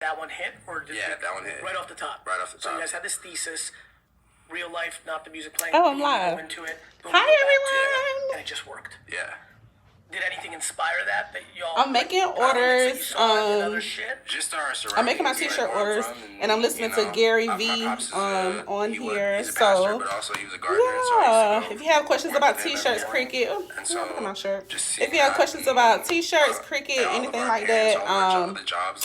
that one hit, or did that one hit right off the top? Right off the top. So you guys had this thesis, real life, not the music playing. Oh, I'm live. Go into it. Hi, everyone. And it just worked. Yeah. Did anything inspire that y'all? I'm making orders. Just our surroundings. I'm making my t-shirt orders, and I'm listening to Gary V on here. He's a pastor, but also he was a gardener. Yeah, if you have questions about t-shirts, CRICUT. Look at my shirt. If you have questions about t-shirts, CRICUT, anything like that,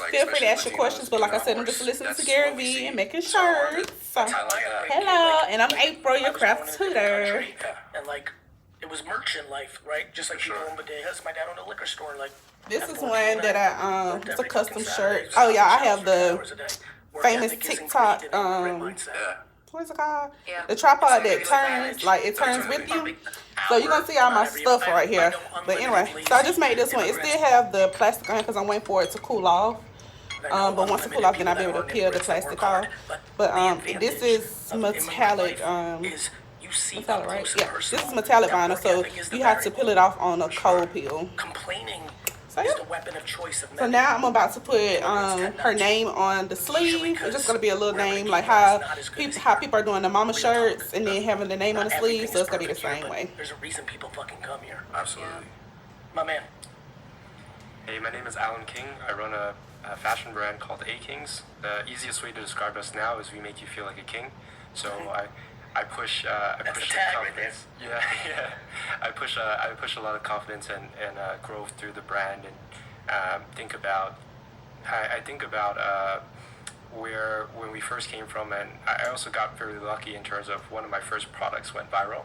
feel free to ask your questions. But like I said, I'm just listening to Gary V and making shirts. So, hello, and I'm April, your craft tutor. And like, it was merchant life, right? Just like people in bodegas. My dad owned a liquor store. Like, this is one that I it's a custom shirt. Oh yeah, I have the famous TikTok what is it called? Yeah. The tripod that turns, like it turns with you. So you're gonna see all my stuff right here. But anyway, so I just made this one. It still have the plastic on because I'm waiting for it to cool off. But once it cool off, then I'll be able to peel the plastic off. But this is metallic. Metallic, right? Yeah, this is metallic vinyl, so you have to peel it off on a cold peel. So, yeah. So now I'm about to put her name on the sleeve. It's just gonna be a little name, like how people are doing the mama shirts and then having the name on the sleeve. So it's gonna be the same way. There's a reason people fucking come here. Absolutely. My man. Hey, my name is Alan King. I run a fashion brand called A Kings. The easiest way to describe us now is we make you feel like a king. So I push confidence. Yeah. I push a lot of confidence and growth through the brand, and think about when we first came from, and I also got very lucky in terms of one of my first products went viral.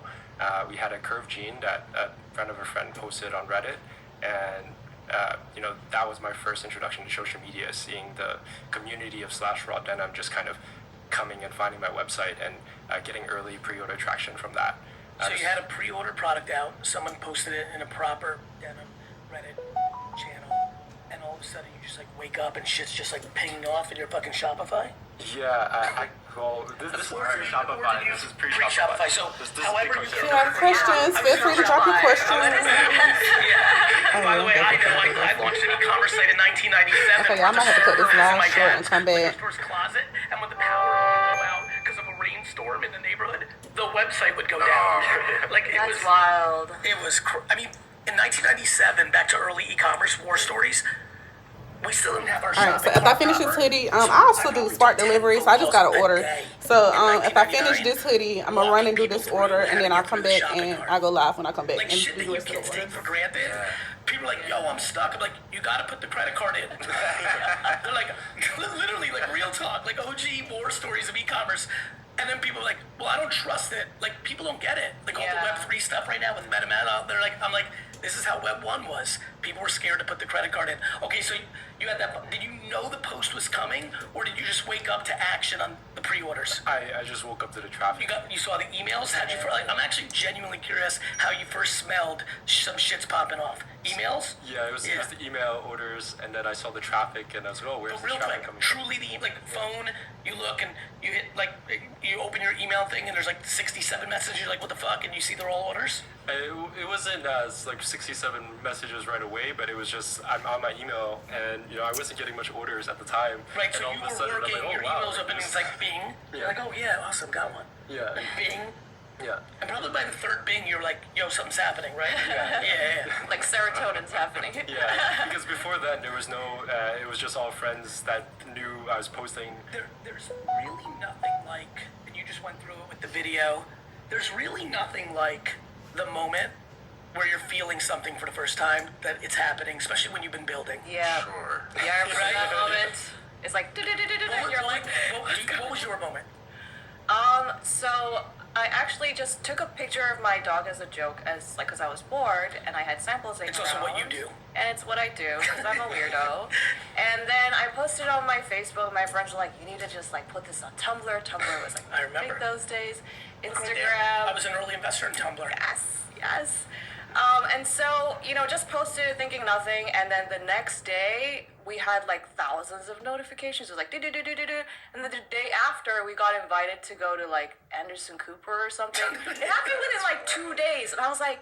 We had a curved jean that a friend of a friend posted on Reddit, and that was my first introduction to social media, seeing the community of /raw denim just kind of coming and finding my website and getting early pre-order traction from that. So you had a pre-order product out, someone posted it in a proper denim Reddit channel, and all of a sudden you just like wake up and shit's just like pinging off in your fucking Shopify? Yeah, this is pre-Shopify. This is pre-Shopify. So however you If you have questions, feel free to drop your questions. By the way, I launched an e-commerce site in 1997. Okay, I might have to cut this live short and come back. First closet, and when the power would go out because of a rainstorm in the neighborhood, the website would go down. That's wild. It was. I mean, in 1997, back to early e-commerce war stories. We still didn't have our Alright, so if I finish this hoodie, I also do Spark delivery, so I just got to order. So if I finish this hoodie, I'm gonna run and do this order, and then I'll come back and I'll go live when I come back and shit do that the you rest of kids the take order. for granted. People are like, yo, I'm stuck. I'm like, you gotta put the credit card in. They're like, literally, like real talk, like OG war stories of e-commerce. And then people are like, well, I don't trust it. Like, people don't get it. Like, all the Web3 stuff right now with MetaMask, they're like, I'm like, this is how Web 1 was. People were scared to put the credit card in. Okay, so you had that. Did you know the post was coming, or did you just wake up to action on the pre-orders? I just woke up to the traffic. You saw the emails? How'd you feel? Like, I'm actually genuinely curious how you first smelled some shit's popping off. Emails? Yeah, it was the email orders, and then I saw the traffic, and I was like, oh, where's the traffic coming from? Truly, phone, you look and you hit, you open your email thing, and there's 67 messages. You're like, what the fuck? And you see they're all orders? It wasn't 67 messages right away, but it was just I'm on my email, and I wasn't getting much orders at the time. Right, so you were working, your email's open, and it's like Bing. You're like, oh yeah, awesome, got one. Yeah. And Bing. Yeah. And probably by the third Bing, you're like, yo, something's happening, right? Yeah. Like serotonin's happening. Yeah, because before that, there was no, it was just all friends that knew I was posting. There's really nothing like, and you just went through it with the video, there's really nothing like the moment where you're feeling something for the first time, that it's happening, especially when you've been building. Yeah. Sure. Yeah, I remember that moment. It's like, what was your moment? So I actually just took a picture of my dog as a joke, because I was bored and I had samples laying around. It's also what you do. And it's what I do, because I'm a weirdo. And then I posted on my Facebook. My friends were like, you need to just put this on Tumblr. Tumblr was I remember big those days. Instagram. I was an early investor in Tumblr. Yes. And so, just posted it thinking nothing, and then the next day, we had thousands of notifications. It was do-do-do-do-do-do. And then the day after, we got invited to go to Anderson Cooper or something. It happened within 2 days, and I was like,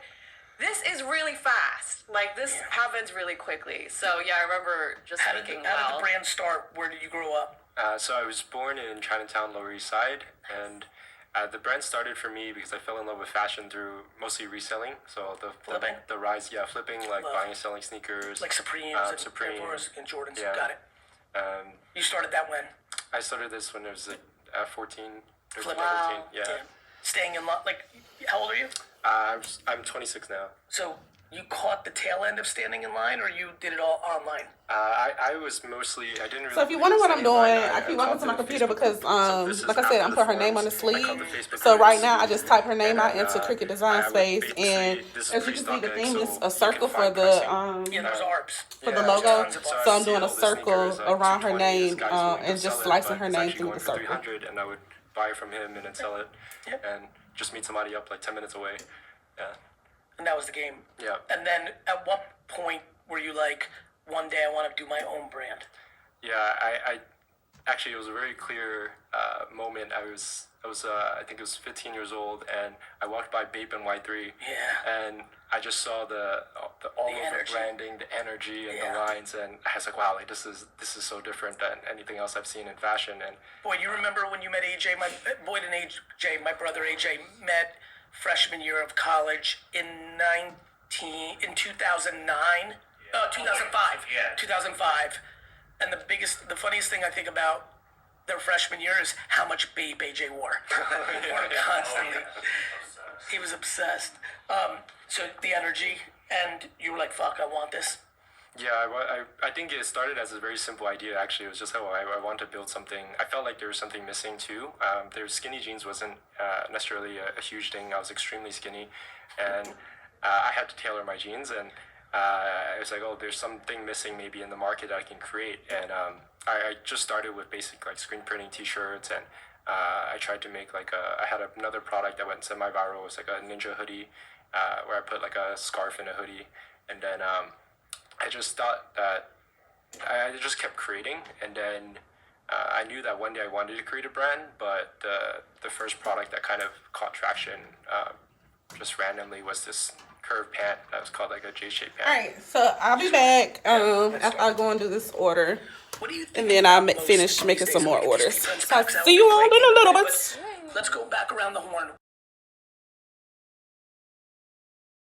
this is really fast. Like, this happens really quickly. So, yeah, I remember just thinking, how did the brand start? Where did you grow up? So I was born in Chinatown, Lower East Side, and the brand started for me because I fell in love with fashion through mostly reselling. So Flipping? the rise, flipping, like buying and selling sneakers. Like Supremes Supreme. and Jordans. Yeah. Got it. You started that when? I started this when I was like 14, 13, Flipping. 14. Yeah. Staying in line. Like, how old are you? I'm 26 now. So you caught the tail end of standing in line, or you did it all online? I was mostly, I didn't really. So if you wonder what I'm doing, I keep walking to my computer because, like I said, I'm putting her name on the sleeve. So right now, I just type her name out into CRICUT Design Space, and as you can see, the theme is a circle for the There's ARBs. for the logo. So I'm doing a circle around her name and just slicing her name through the circle. And I would buy from him and then sell it, and just meet somebody up like 10 minutes away. Yeah. And that was the game. Yeah. And then at what point were you like, one day I want to do my own brand? Yeah, I actually, it was a very clear moment. I think it was 15 years old, and I walked by Bape and Y3. Yeah. And I just saw the all over energy. Branding, the energy, and the lines, and I was like, wow, like this is so different than anything else I've seen in fashion. And Boyd, you remember when you met AJ? Boyd and AJ, my brother AJ, met freshman year of college in 2009. 2005. Yeah. 2005. And the funniest thing I think about their freshman year is how much Bape AJ wore. Constantly. He was obsessed. So the energy, and you were like, fuck, I want this. yeah, I think it started as a very simple idea. Actually, it was just how I want to build something. I felt like there was something missing too. Their skinny jeans wasn't necessarily a huge thing. I was extremely skinny, and I had to tailor my jeans, and I was like, oh, there's something missing maybe in the market that I can create. And I just started with basic like screen printing T-shirts, and I tried to make like I had another product that went semi-viral. It was like a ninja hoodie, where I put like a scarf in a hoodie, and then I just thought that I just kept creating, and then I knew that one day I wanted to create a brand, but the first product that kind of caught traction just randomly was this curved pant that was called like a J-shaped pant. All right, so I'll be back after I go and do this order, What do you think? and then I'll finish making some more orders. So see you all in a little bit. Let's go back around the horn.